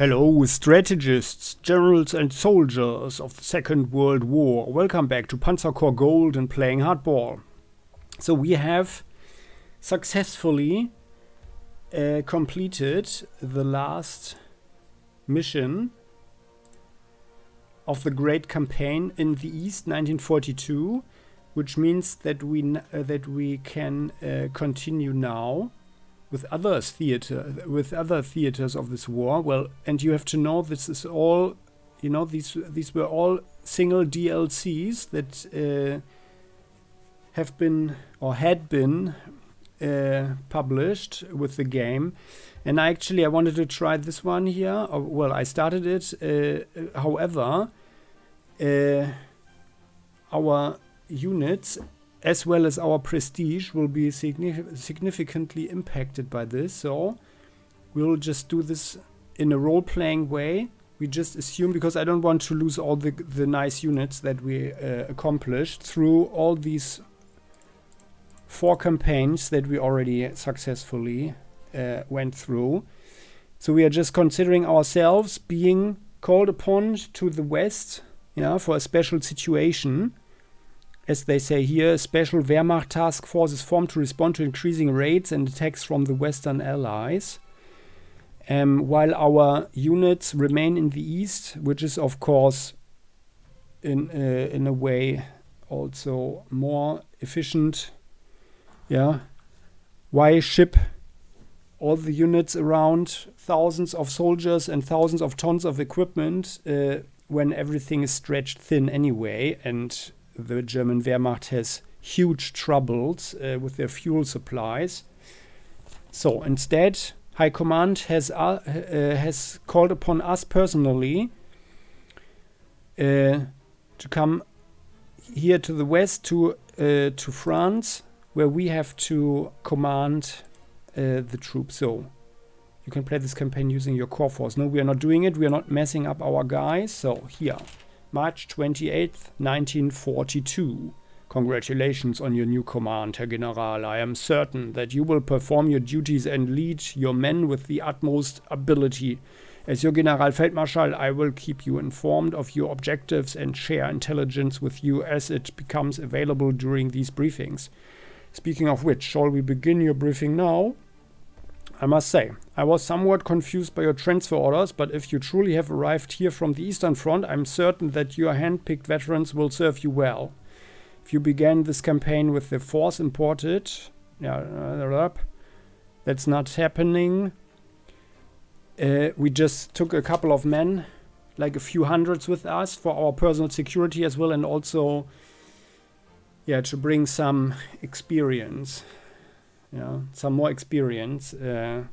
Hello, strategists, generals and soldiers of the Second World War. Welcome back to Panzer Corps Gold and Playing Hardball. So we have successfully completed the last mission of the Great Campaign in the East, 1942, which means that we can continue now with other theaters of this war. Well, and you have to know this is all, these were all single DLCs that have been or had been published with the game. And I wanted to try this one here. Well, I started it. However, our units as well as our prestige will be significantly impacted by this. So we'll just do this in a role-playing way. We just assume, because I don't want to lose all the nice units that we accomplished through all these 4 campaigns that we already successfully went through. So we are just considering ourselves being called upon to the West, for a special situation. As they say here, a special Wehrmacht task force is formed to respond to increasing raids and attacks from the Western Allies. While our units remain in the East, which is of course in a way also more efficient. Why ship all the units around, thousands of soldiers and thousands of tons of equipment when everything is stretched thin anyway, and the German Wehrmacht has huge troubles with their fuel supplies. So instead, High Command has called upon us personally to come here to the west, to France, where we have to command the troops. So you can play this campaign using your core force. No, we are not doing it. We are not messing up our guys. So here, March 28th, 1942. Congratulations on your new command, Herr General. I am certain that you will perform your duties and lead your men with the utmost ability. As your Generalfeldmarschall, I will keep you informed of your objectives and share intelligence with you as it becomes available during these briefings. Speaking of which, shall we begin your briefing now? I must say, I was somewhat confused by your transfer orders, but if you truly have arrived here from the Eastern Front, I'm certain that your hand-picked veterans will serve you well. If you began this campaign with the force imported, that's not happening. We just took a couple of men, like a few hundreds with us for our personal security as well, and also, to bring some experience. Some more experience to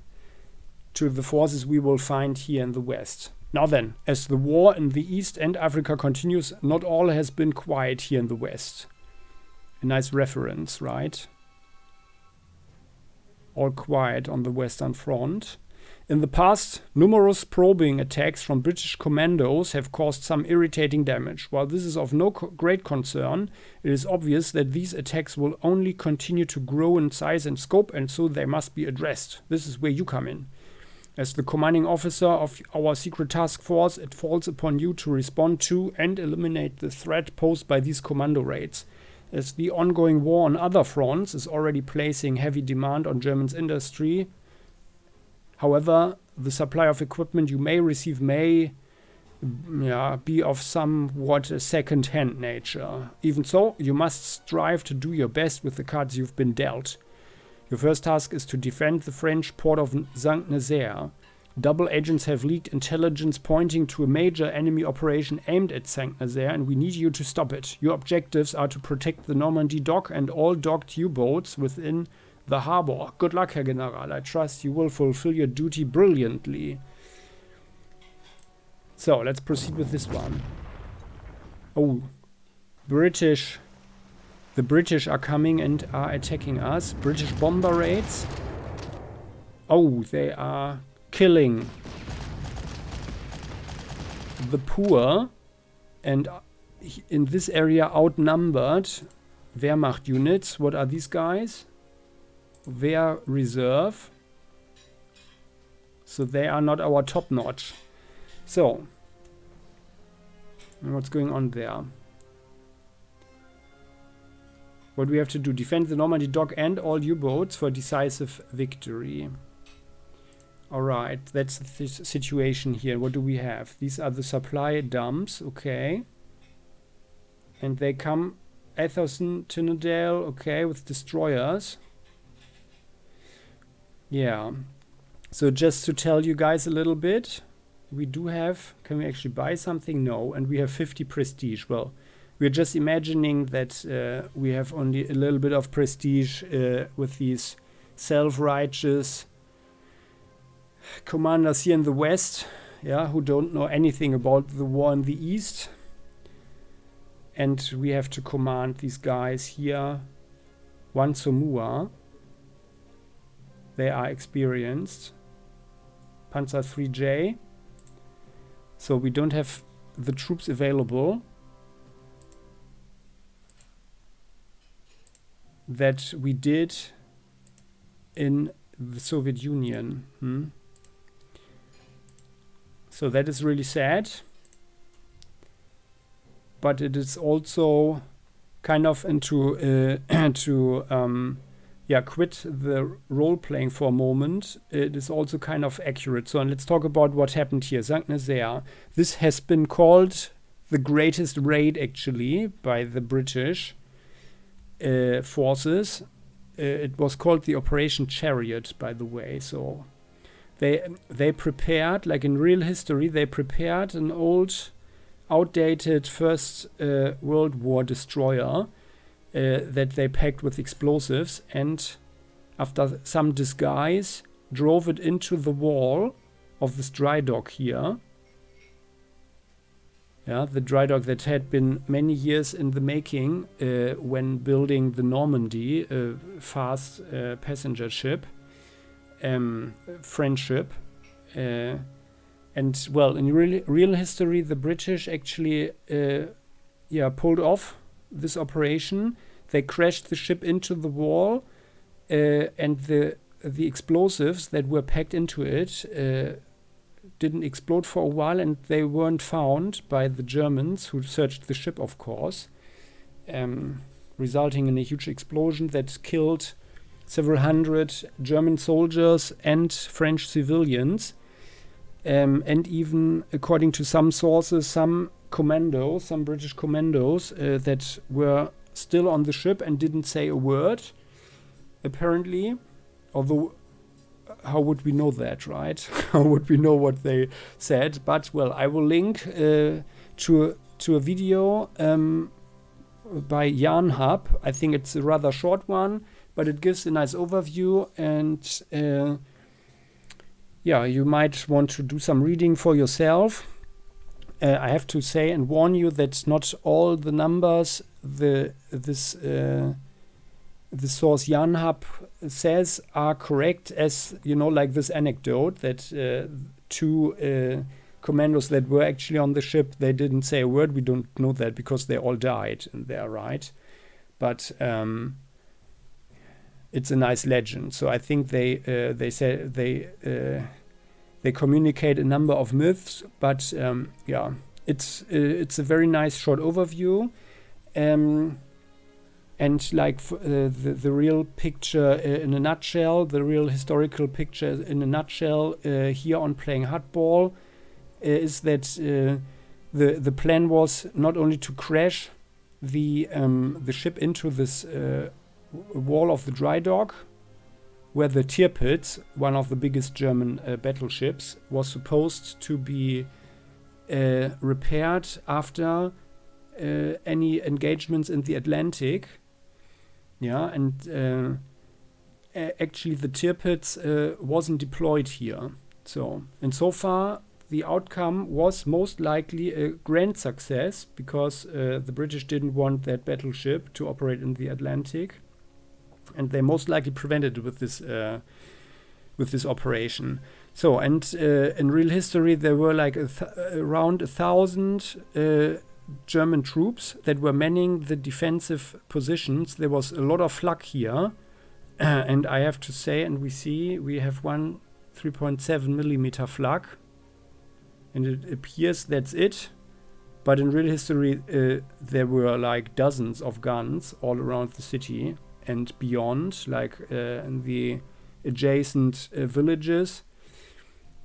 the forces we will find here in the West. Now then, as the war in the East and Africa continues, not all has been quiet here in the West. A nice reference, right? All quiet on the Western Front. In the past, numerous probing attacks from British commandos have caused some irritating damage. While this is of no great concern, it is obvious that these attacks will only continue to grow in size and scope, and so they must be addressed. This is where you come in. As the commanding officer of our secret task force, it falls upon you to respond to and eliminate the threat posed by these commando raids. As the ongoing war on other fronts is already placing heavy demand on Germany's industry, however, the supply of equipment you may receive may be of somewhat a second-hand nature. Even so, you must strive to do your best with the cards you've been dealt. Your first task is to defend the French port of St. Nazaire. Double agents have leaked intelligence pointing to a major enemy operation aimed at St. Nazaire, and we need you to stop it. Your objectives are to protect the Normandy dock and all docked U-boats within the harbor. Good luck, Herr General. I trust you will fulfill your duty brilliantly. So, let's proceed with this one. Oh, the British are coming and are attacking us. British bomber raids. Oh, they are killing the poor and in this area outnumbered Wehrmacht units. What are these guys? Wehr Reserve. So they are not our top notch. So, what's going on there? What we have to do, defend the Normandy dock and all U-boats for decisive victory. Alright, that's the situation here. What do we have? These are the supply dumps, okay. And they come Atherson, Tynedale, okay, with destroyers. Yeah. So just to tell you guys a little bit, we do have, can we actually buy something? No, and we have 50 prestige. Well, we're just imagining that we have only a little bit of prestige with these self-righteous commanders here in the west, yeah, who don't know anything about the war in the east. And we have to command these guys here. Wansomua. They are experienced. Panzer 3J. So we don't have the troops available that we did in the Soviet Union. So that is really sad. But it is also kind of into quit the role playing for a moment. It is also kind of accurate. So let's talk about what happened here. St. Nazaire. This has been called the greatest raid actually by the British forces. It was called the Operation Chariot, by the way. So they prepared, like in real history, they prepared an old, outdated First World War destroyer that they packed with explosives, and after some disguise drove it into the wall of this dry dock here. Yeah, the dry dock that had been many years in the making when building the Normandy, a fast passenger ship, French ship. And well, in real history, the British actually pulled off this operation. They crashed the ship into the wall, and the explosives that were packed into it didn't explode for a while, and they weren't found by the Germans, who searched the ship, of course, resulting in a huge explosion that killed several hundred German soldiers and French civilians. And even, according to some sources, some British commandos that were still on the ship and didn't say a word, apparently. Although, how would we know that, right? How would we know what they said? But, well, I will link to a video by Jan Hub. I think it's a rather short one, but it gives a nice overview, and you might want to do some reading for yourself. I have to say and warn you that not all the numbers the source Jan Hub says are correct, as you know, like this anecdote that two commandos that were actually on the ship, they didn't say a word. We don't know that because they all died in there, right? But it's a nice legend. So I think they said they communicate a number of myths, but it's a very nice short overview, and like the real picture in a nutshell, the real historical picture in a nutshell here on PlayingHardball is that the plan was not only to crash the ship into this wall of the dry dock, where the Tirpitz, one of the biggest German battleships, was supposed to be repaired after any engagements in the Atlantic. Yeah, and actually the Tirpitz wasn't deployed here. So far, the outcome was most likely a grand success, because the British didn't want that battleship to operate in the Atlantic, and they most likely prevented it with this operation. So, and in real history, there were like around 1,000 German troops that were manning the defensive positions. There was a lot of flak here, and I have to say, and we have one 3.7 millimeter flak. And it appears that's it. But in real history, there were like dozens of guns all around the city and beyond, like in the adjacent villages.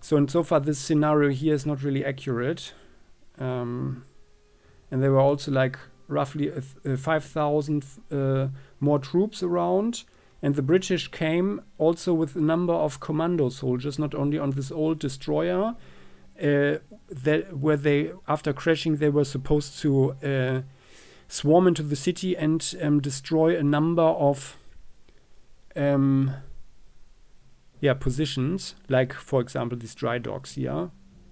So far, this scenario here is not really accurate. And there were also like roughly 5,000 more troops around. And the British came also with a number of commando soldiers, not only on this old destroyer, where they, after crashing, they were supposed to swarm into the city and destroy a number of positions, like, for example, these dry docks here,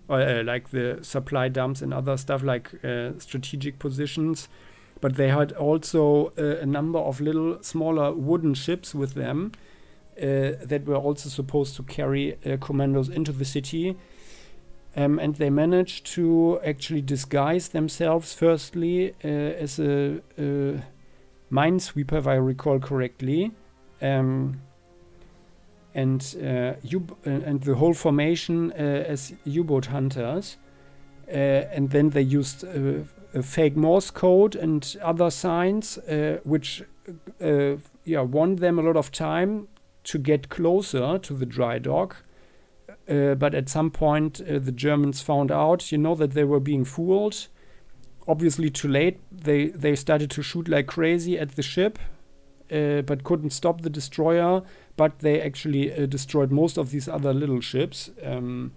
or like the supply dumps and other stuff, like strategic positions. But they had also a number of little smaller wooden ships with them that were also supposed to carry commandos into the city. And they managed to actually disguise themselves, firstly, as a minesweeper, if I recall correctly. And the whole formation as U-boat hunters. And then they used a fake Morse code and other signs, which won them a lot of time to get closer to the dry dock. But at some point, the Germans found out, that they were being fooled. Obviously, too late. They started to shoot like crazy at the ship, but couldn't stop the destroyer. But they actually destroyed most of these other little ships, and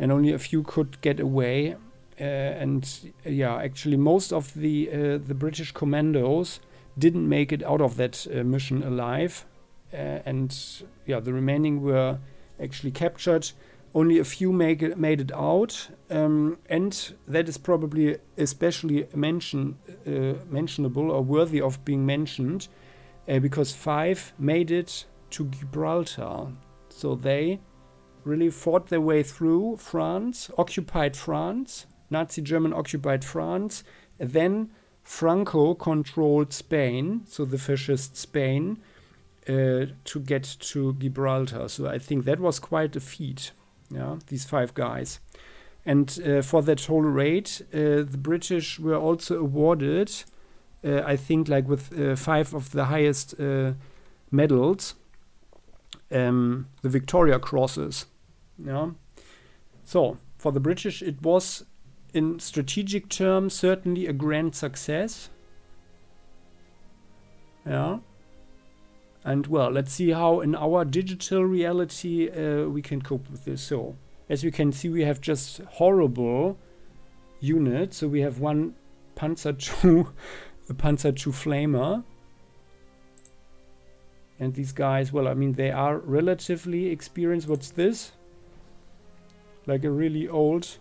only a few could get away. Actually, most of the British commandos didn't make it out of that mission alive, the remaining were actually captured. Only a few made it out, and that is probably especially mentionable or worthy of being mentioned, because 5 made it to Gibraltar. So they really fought their way through France, occupied France, Nazi German occupied France. Then Franco controlled Spain, so the fascist Spain, to get to Gibraltar. So I think that was quite a feat, these 5 guys. And for that whole raid, the British were also awarded, I think, like with 5 of the highest medals, the Victoria Crosses. So for the British, it was, in strategic terms, certainly a grand success. And well, let's see how in our digital reality we can cope with this. So, as you can see, we have just horrible units. So we have one Panzer II, a Panzer II Flamer. And these guys, well, I mean, they are relatively experienced. What's this? Like a really old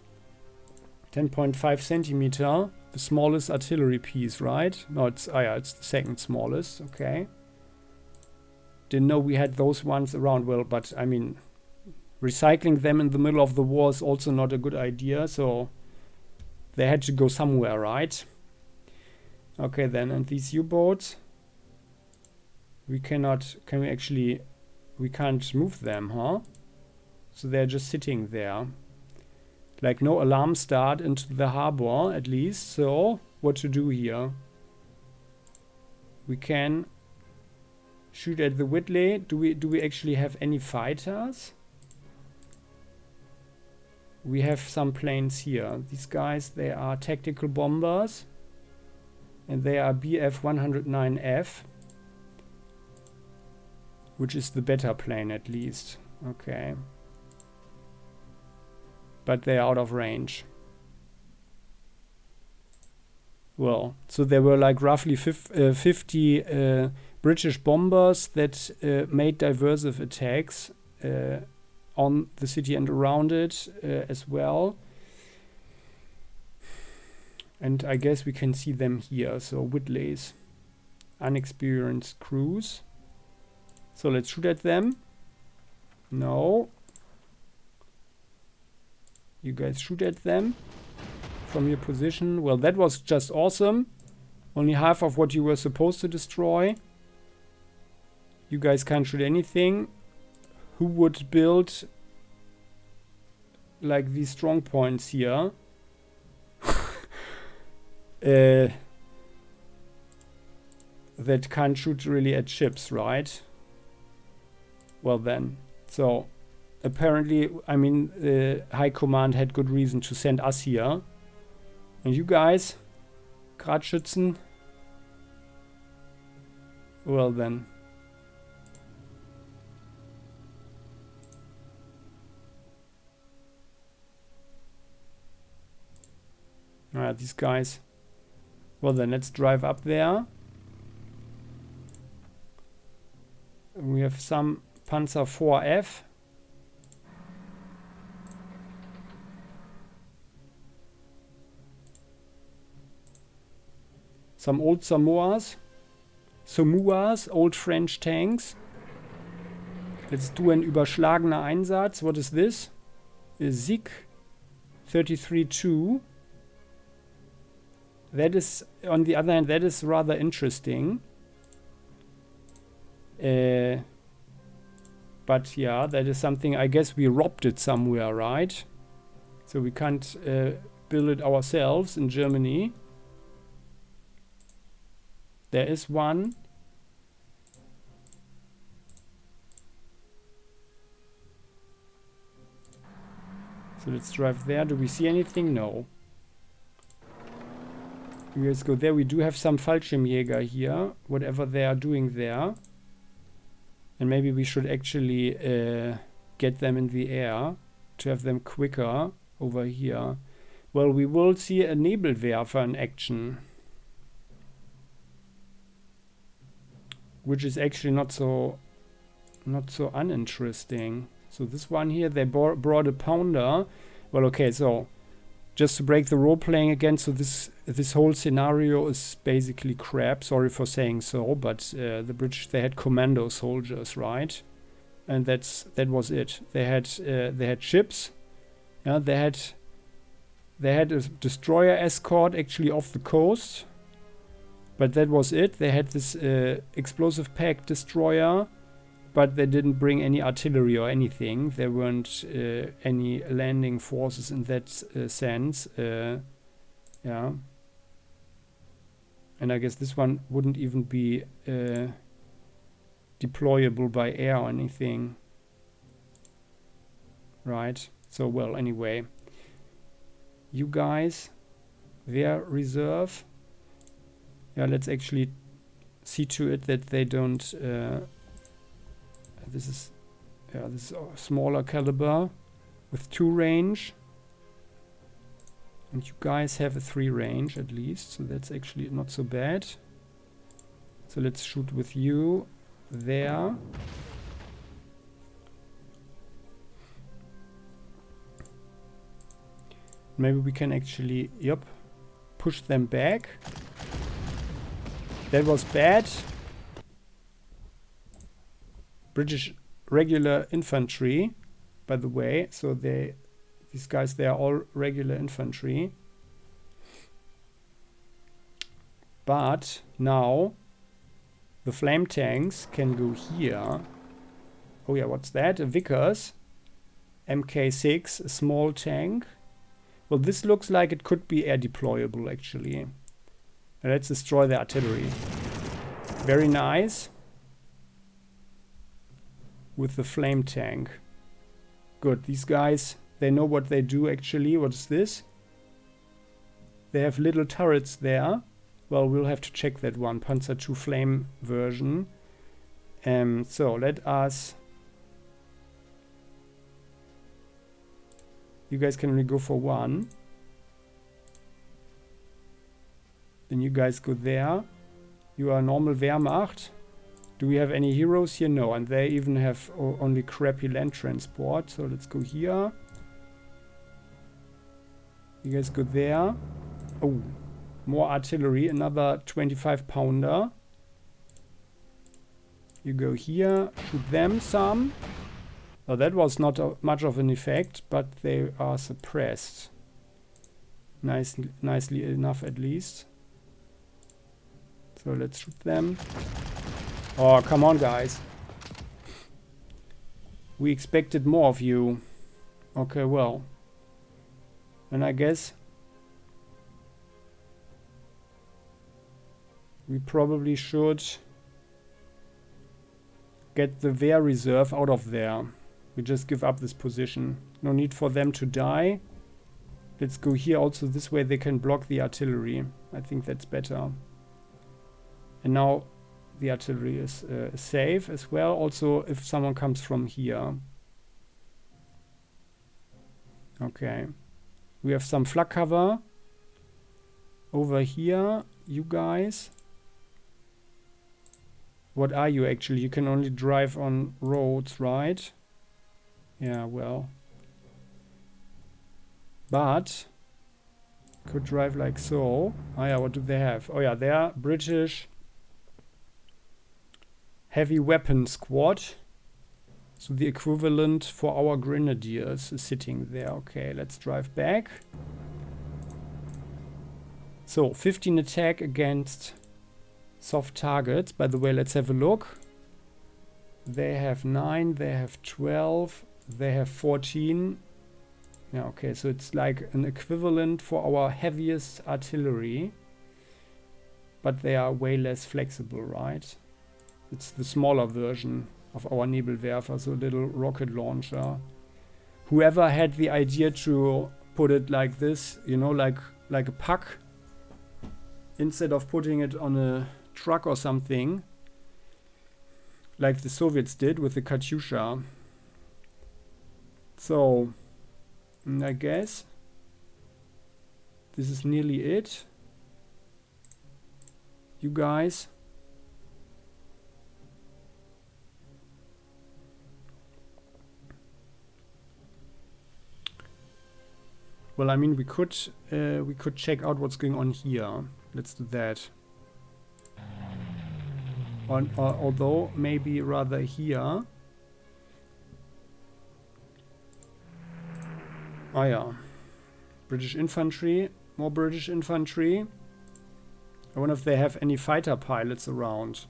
10.5 centimeter, the smallest artillery piece, right? No, it's the second smallest. Okay. Didn't know we had those ones around. Well, but I mean, recycling them in the middle of the war is also not a good idea. So they had to go somewhere, right? Okay, then, and these U-boats, we can't move them, huh? So they're just sitting there. Like no alarm start into the harbor, at least. So what to do here? We can shoot at the Whitley. Do we actually have any fighters? We have some planes here. These guys, they are tactical bombers. And they are BF-109F. Which is the better plane, at least. Okay. But they are out of range. Well, so there were like roughly 50 British bombers that made diversive attacks on the city and around it as well. And I guess we can see them here. So Whitleys, unexperienced crews. So let's shoot at them. No. You guys shoot at them from your position. Well, that was just awesome. Only half of what you were supposed to destroy. You guys can't shoot anything. Who would build like these strong points here. That can't shoot really at ships, right? Well then, so apparently, I mean, High Command had good reason to send us here. And you guys, Gradschützen, well then. Alright, these guys. Well then, let's drive up there. We have some Panzer 4F. Some old Samoas. Old French tanks. Let's do an überschlagener Einsatz. What is this? A SIG 33-2. That is, on the other hand, that is rather interesting. But yeah, that is something, I guess we robbed it somewhere, right? So we can't build it ourselves in Germany. There is one. So let's drive there. Do we see anything? No. Let's go there. We do have some Fallschirmjäger here, whatever they are doing there. And maybe we should actually get them in the air to have them quicker over here. Well, we will see a Nebelwerfer in action, which is actually not so uninteresting. So this one here, they brought a pounder. Well, okay, so just to break the role playing again, so this whole scenario is basically crap. Sorry for saying so, but the British, they had commando soldiers, right? And that was it. They had ships. Yeah, they had a destroyer escort actually off the coast, but that was it. They had this explosive pack destroyer, but they didn't bring any artillery or anything. There weren't any landing forces in that sense. Yeah. And I guess this one wouldn't even be deployable by air or anything. Right. So, well, anyway. You guys, their reserve. Yeah, let's actually see to it that they don't... This is a smaller caliber with 2 range, and you guys have a 3 range at least, so that's actually not so bad. So let's shoot with you there. Maybe we can actually, yep, push them back. That was bad. British regular infantry, by the way. So these guys, they are all regular infantry. But now the flame tanks can go here. Oh yeah, what's that? A Vickers MK6, a small tank. Well, this looks like it could be air deployable actually. Now let's destroy the artillery. Very nice. With the flame tank. Good. These guys, they know what they do actually. What is this? They have little turrets there. Well, we'll have to check that one. Panzer II flame version. So let us... You guys can only go for one. Then you guys go there. You are normal Wehrmacht. Do we have any heroes here? No, and they even have only crappy land transport. So let's go here. You guys go there. Oh, more artillery. Another 25 pounder. You go here. Shoot them some. Oh, that was not much of an effect, but they are suppressed. Nicely enough at least. So let's shoot them. Oh, come on, guys. We expected more of you. Okay, well. And I guess we probably should get the Wehr reserve out of there. We just give up this position. No need for them to die. Let's go here also. This way they can block the artillery. I think that's better. And now the artillery is safe as well. Also, if someone comes from here. Okay. We have some flak cover. Over here, you guys. What are you actually? You can only drive on roads, right? Yeah, well. But could drive like so. Oh yeah, what do they have? Oh yeah, they are British heavy weapon squad. So the equivalent for our grenadiers is sitting there. Okay, let's drive back. So 15 attack against soft targets. By the way, let's have a look. They have 9, they have 12, they have 14. Yeah, okay, so it's like an equivalent for our heaviest artillery. But they are way less flexible, right? It's the smaller version of our Nebelwerfer, so a little rocket launcher. Whoever had the idea to put it like this, you know, like a puck, instead of putting it on a truck or something, like the Soviets did with the Katyusha. So, I guess this is nearly it. You guys. Well, I mean, we could check out what's going on here. Let's do that. Although maybe rather here. Oh yeah, British infantry, more British infantry. I wonder if they have any fighter pilots around,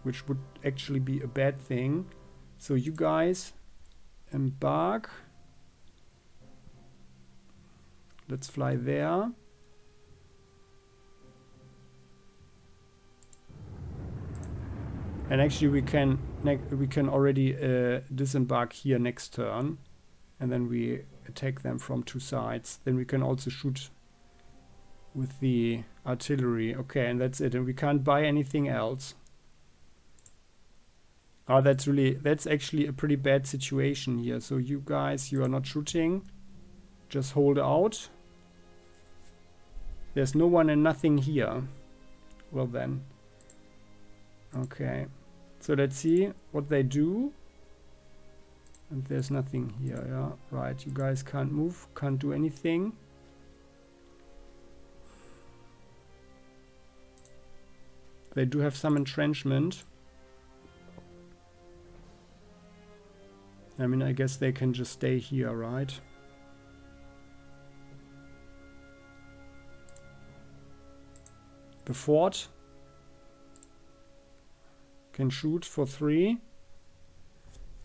which would actually be a bad thing. So you guys embark. Let's fly there. And actually we can already disembark here next turn, and then we attack them from two sides. Then we can also shoot with the artillery. Okay, and that's it. And we can't buy anything else. Oh, that's actually a pretty bad situation here. So you guys, you are not shooting. Just hold out. There's no one and nothing here. Well then. Okay. So let's see what they do. And there's nothing here, yeah. Right, you guys can't move, can't do anything. They do have some entrenchment. I mean, I guess they can just stay here, right? The fort can shoot for 3.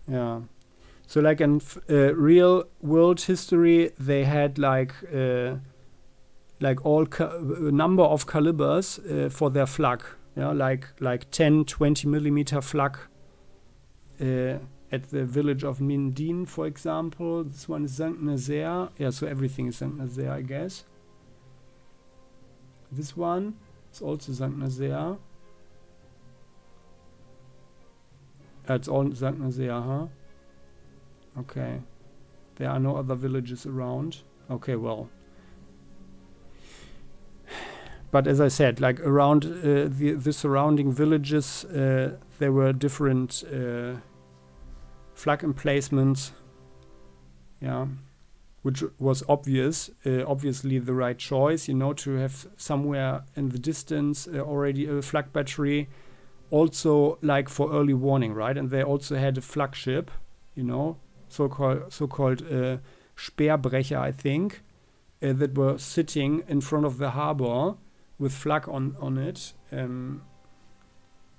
Yeah. So like in real world history, they had like all number of calibers for their flak. Yeah, like 10, 20 millimeter flak at the village of Mindin, for example. This one is St. Nazaire. Yeah, so everything is St. Nazaire, I guess. This one is also St. Nazaire. It's all St. Nazaire, huh? Okay. There are no other villages around. Okay, well. But as I said, like around the surrounding villages, there were different flag emplacements. Yeah. Which was obviously the right choice, you know, to have somewhere in the distance already a flag battery. Also, like for early warning, right? And they also had a flagship, you know, so-called Speerbrecher, I think, that were sitting in front of the harbor with flag on it.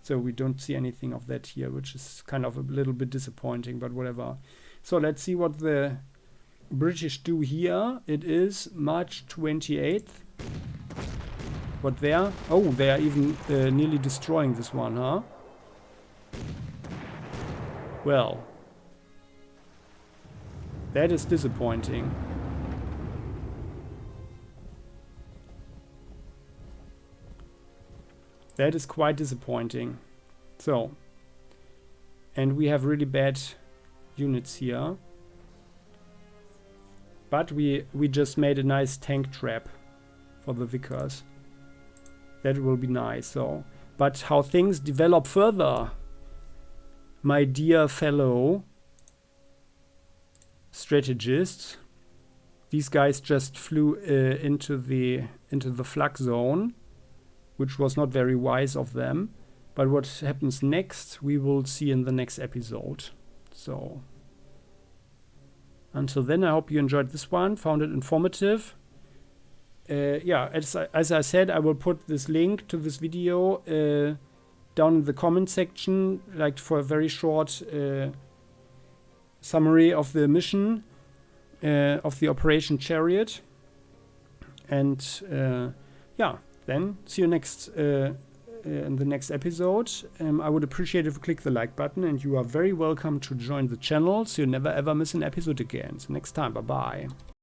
So we don't see anything of that here, which is kind of a little bit disappointing, but whatever. So let's see what the British do here? It is March 28th. What there? Oh, they are even nearly destroying this one, huh? Well, that is disappointing. That is quite disappointing. So, and we have really bad units here. But we just made a nice tank trap for the Vickers. That will be nice. So, but how things develop further, my dear fellow strategists. These guys just flew into the flak zone, which was not very wise of them. But what happens next, we will see in the next episode. So, until then, I hope you enjoyed this one, found it informative. Yeah, as I said, I will put this link to this video down in the comment section, like for a very short summary of the mission of the Operation Chariot. And yeah, then see you next in the next episode. I would appreciate if you click the like button, and you are very welcome to join the channel so you never ever miss an episode again. So next time, bye bye.